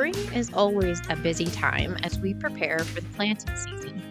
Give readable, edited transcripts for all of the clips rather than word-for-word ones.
Spring is always a busy time as we prepare for the planting season.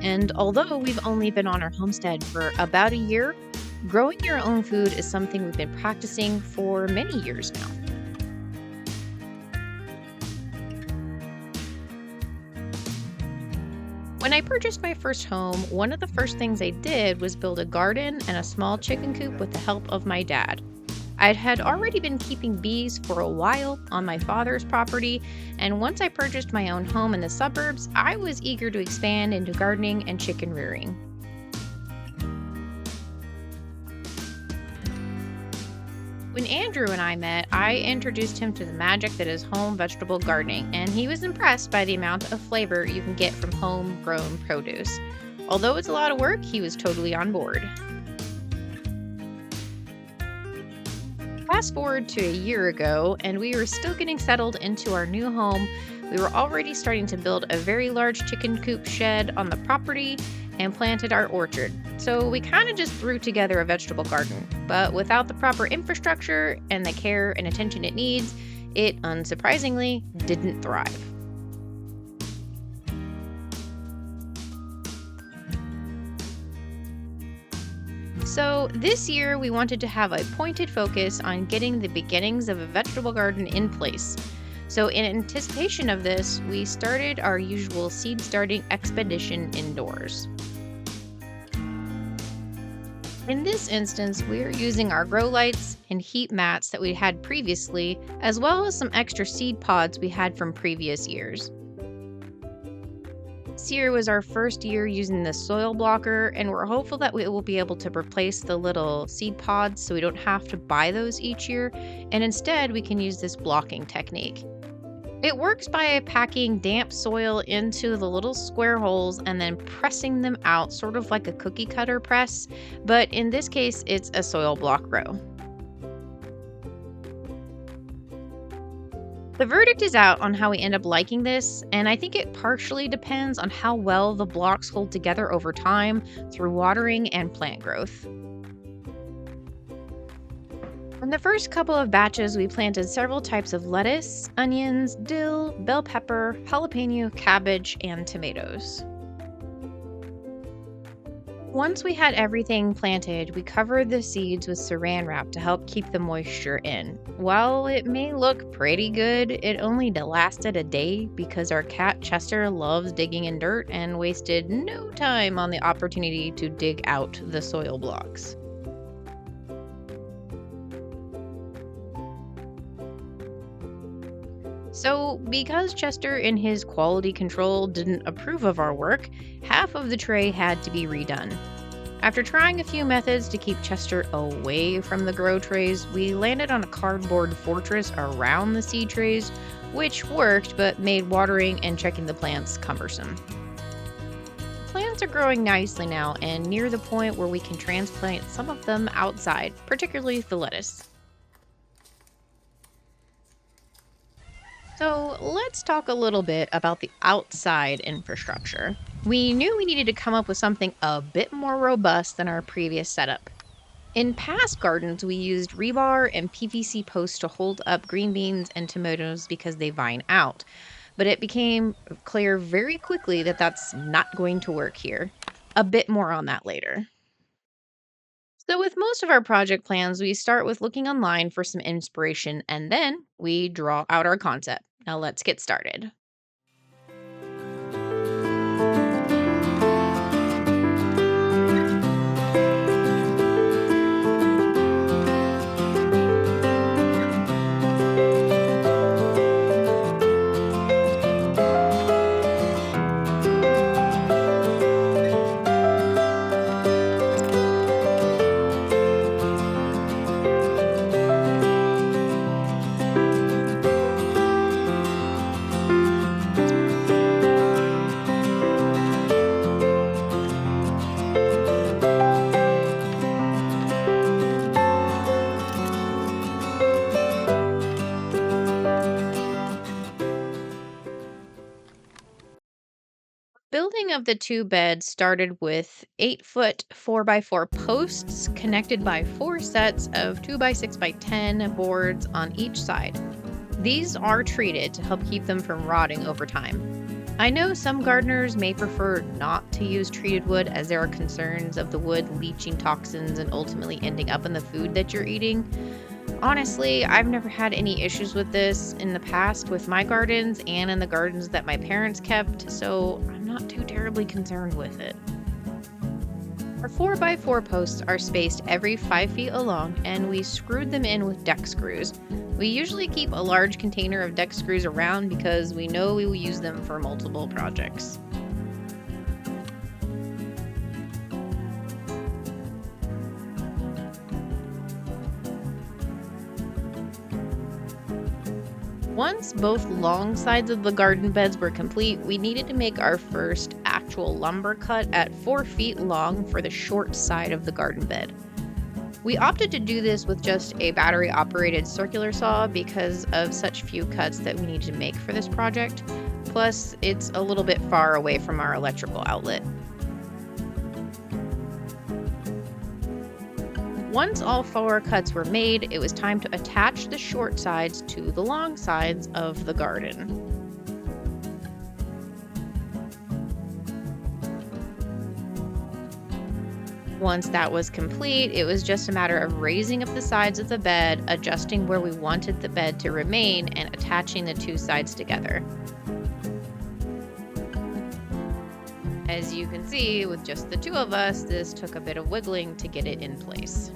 And although we've only been on our homestead for about a year, growing your own food is something we've been practicing for many years now. When I purchased my first home, one of the first things I did was build a garden and a small chicken coop with the help of my dad. I had already been keeping bees for a while on my father's property, and once I purchased my own home in the suburbs, I was eager to expand into gardening and chicken rearing. When Andrew and I met, I introduced him to the magic that is home vegetable gardening, and he was impressed by the amount of flavor you can get from homegrown produce. Although it's a lot of work, he was totally on board. Fast forward to a year ago, and we were still getting settled into our new home. We were already starting to build a very large chicken coop shed on the property and planted our orchard. So we kind of just threw together a vegetable garden. But without the proper infrastructure and the care and attention it needs, it unsurprisingly didn't thrive. So, this year we wanted to have a pointed focus on getting the beginnings of a vegetable garden in place. So, in anticipation of this, we started our usual seed starting expedition indoors. In this instance, we are using our grow lights and heat mats that we had previously, as well as some extra seed pods we had from previous years. This year was our first year using the soil blocker, and we're hopeful that we will be able to replace the little seed pods so we don't have to buy those each year, and instead we can use this blocking technique. It works by packing damp soil into the little square holes and then pressing them out, sort of like a cookie cutter press, but in this case, it's a soil block row. The verdict is out on how we end up liking this, and I think it partially depends on how well the blocks hold together over time through watering and plant growth. In the first couple of batches, we planted several types of lettuce, onions, dill, bell pepper, jalapeno, cabbage, and tomatoes. Once we had everything planted, we covered the seeds with saran wrap to help keep the moisture in. While it may look pretty good, it only lasted a day because our cat Chester loves digging in dirt and wasted no time on the opportunity to dig out the soil blocks. So, because Chester in his quality control didn't approve of our work, half of the tray had to be redone. After trying a few methods to keep Chester away from the grow trays, we landed on a cardboard fortress around the seed trays, which worked but made watering and checking the plants cumbersome. Plants are growing nicely now and near the point where we can transplant some of them outside, particularly the lettuce. So let's talk a little bit about the outside infrastructure. We knew we needed to come up with something a bit more robust than our previous setup. In past gardens, we used rebar and PVC posts to hold up green beans and tomatoes because they vine out. But it became clear very quickly that that's not going to work here. A bit more on that later. So, with most of our project plans, we start with looking online for some inspiration and then we draw out our concept. Now, let's get started. Building of the two beds started with 8-foot 4x4 posts connected by four sets of 2x6x10 boards on each side. These are treated to help keep them from rotting over time. I know some gardeners may prefer not to use treated wood as there are concerns of the wood leaching toxins and ultimately ending up in the food that you're eating. Honestly, I've never had any issues with this in the past with my gardens and in the gardens that my parents kept, so I'm not too terribly concerned with it. Our 4x4 posts are spaced every 5 feet along, and we screwed them in with deck screws. We usually keep a large container of deck screws around because we know we will use them for multiple projects. Once both long sides of the garden beds were complete, we needed to make our first actual lumber cut at 4 feet long for the short side of the garden bed. We opted to do this with just a battery operated circular saw because of such few cuts that we need to make for this project. Plus, it's a little bit far away from our electrical outlet. Once all 4 cuts were made, it was time to attach the short sides to the long sides of the garden. Once that was complete, it was just a matter of raising up the sides of the bed, adjusting where we wanted the bed to remain, and attaching the 2 sides together. As you can see, with just the 2 of us, this took a bit of wiggling to get it in place.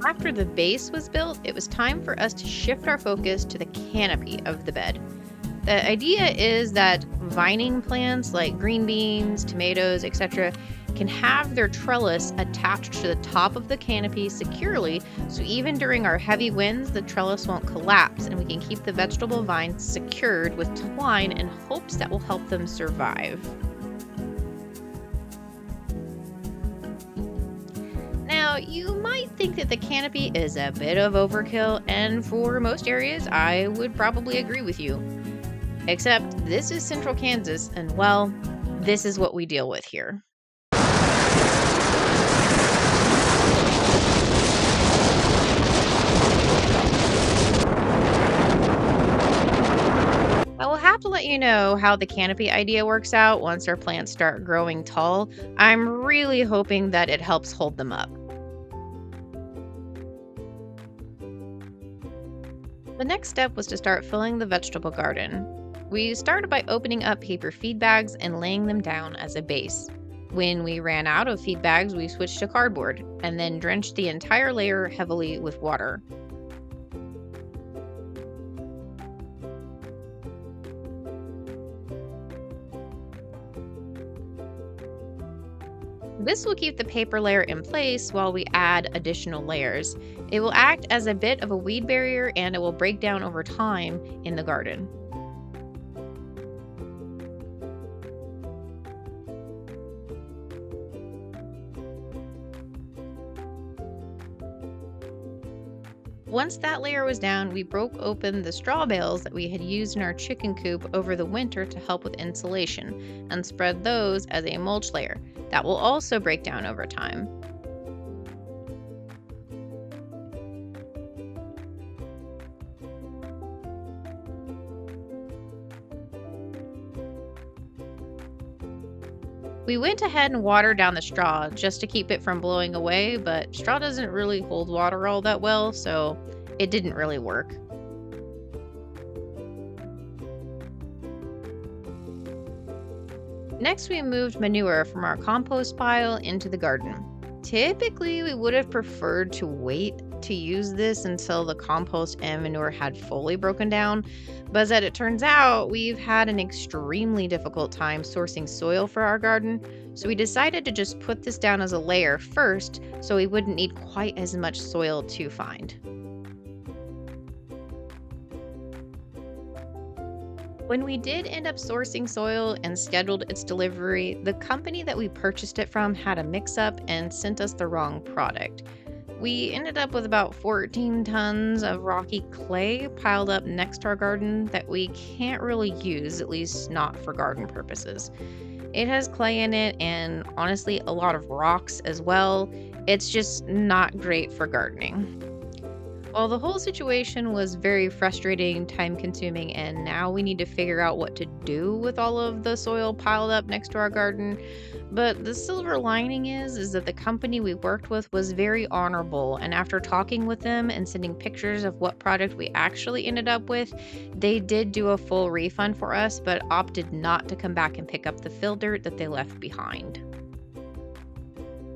After the base was built, it was time for us to shift our focus to the canopy of the bed. The idea is that vining plants like green beans, tomatoes, etc. can have their trellis attached to the top of the canopy securely, so even during our heavy winds, the trellis won't collapse and we can keep the vegetable vines secured with twine in hopes that will help them survive. Now, you might think that the canopy is a bit of overkill, and for most areas, I would probably agree with you. Except this is central Kansas, and well, this is what we deal with here. I will have to let you know how the canopy idea works out once our plants start growing tall. I'm really hoping that it helps hold them up. The next step was to start filling the vegetable garden. We started by opening up paper feed bags and laying them down as a base. When we ran out of feed bags, we switched to cardboard and then drenched the entire layer heavily with water. This will keep the paper layer in place while we add additional layers. It will act as a bit of a weed barrier and it will break down over time in the garden. Once that layer was down, we broke open the straw bales that we had used in our chicken coop over the winter to help with insulation and spread those as a mulch layer. That will also break down over time. We went ahead and watered down the straw just to keep it from blowing away, but straw doesn't really hold water all that well, so it didn't really work. Next, we moved manure from our compost pile into the garden. Typically, we would have preferred to wait to use this until the compost and manure had fully broken down, but as it turns out, we've had an extremely difficult time sourcing soil for our garden, so we decided to just put this down as a layer first so we wouldn't need quite as much soil to find. When we did end up sourcing soil and scheduled its delivery, the company that we purchased it from had a mix up and sent us the wrong product. We ended up with about 14 tons of rocky clay piled up next to our garden that we can't really use, at least not for garden purposes. It has clay in it and honestly a lot of rocks as well. It's just not great for gardening. Well, the whole situation was very frustrating, time consuming, and now we need to figure out what to do with all of the soil piled up next to our garden. But the silver lining is that the company we worked with was very honorable, and after talking with them and sending pictures of what product we actually ended up with, they did do a full refund for us, but opted not to come back and pick up the fill dirt that they left behind.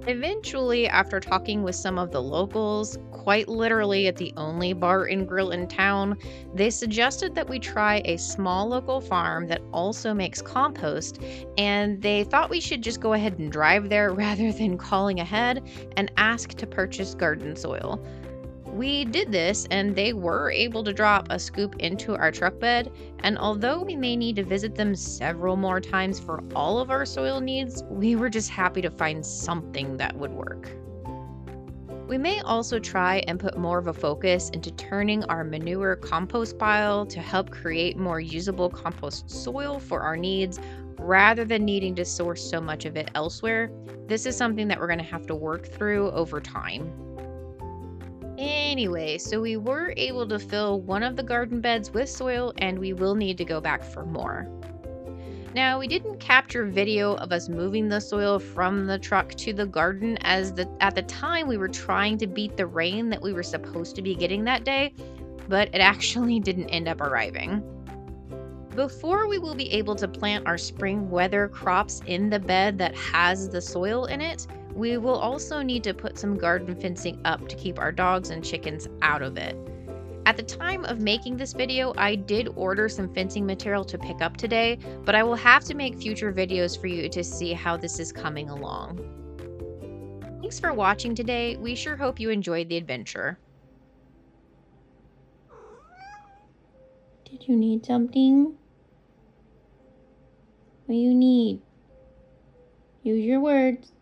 Eventually, after talking with some of the locals, quite literally at the only bar and grill in town, they suggested that we try a small local farm that also makes compost, and they thought we should just go ahead and drive there rather than calling ahead and ask to purchase garden soil. We did this, and they were able to drop a scoop into our truck bed. And although we may need to visit them several more times for all of our soil needs, we were just happy to find something that would work. We may also try and put more of a focus into turning our manure compost pile to help create more usable compost soil for our needs rather than needing to source so much of it elsewhere. This is something that we're going to have to work through over time. Anyway, so we were able to fill one of the garden beds with soil, and we will need to go back for more. Now, we didn't capture video of us moving the soil from the truck to the garden at the time we were trying to beat the rain that we were supposed to be getting that day, but it actually didn't end up arriving. Before we will be able to plant our spring weather crops in the bed that has the soil in it, we will also need to put some garden fencing up to keep our dogs and chickens out of it. At the time of making this video, I did order some fencing material to pick up today, but I will have to make future videos for you to see how this is coming along. Thanks for watching today. We sure hope you enjoyed the adventure. Did you need something? What do you need? Use your words.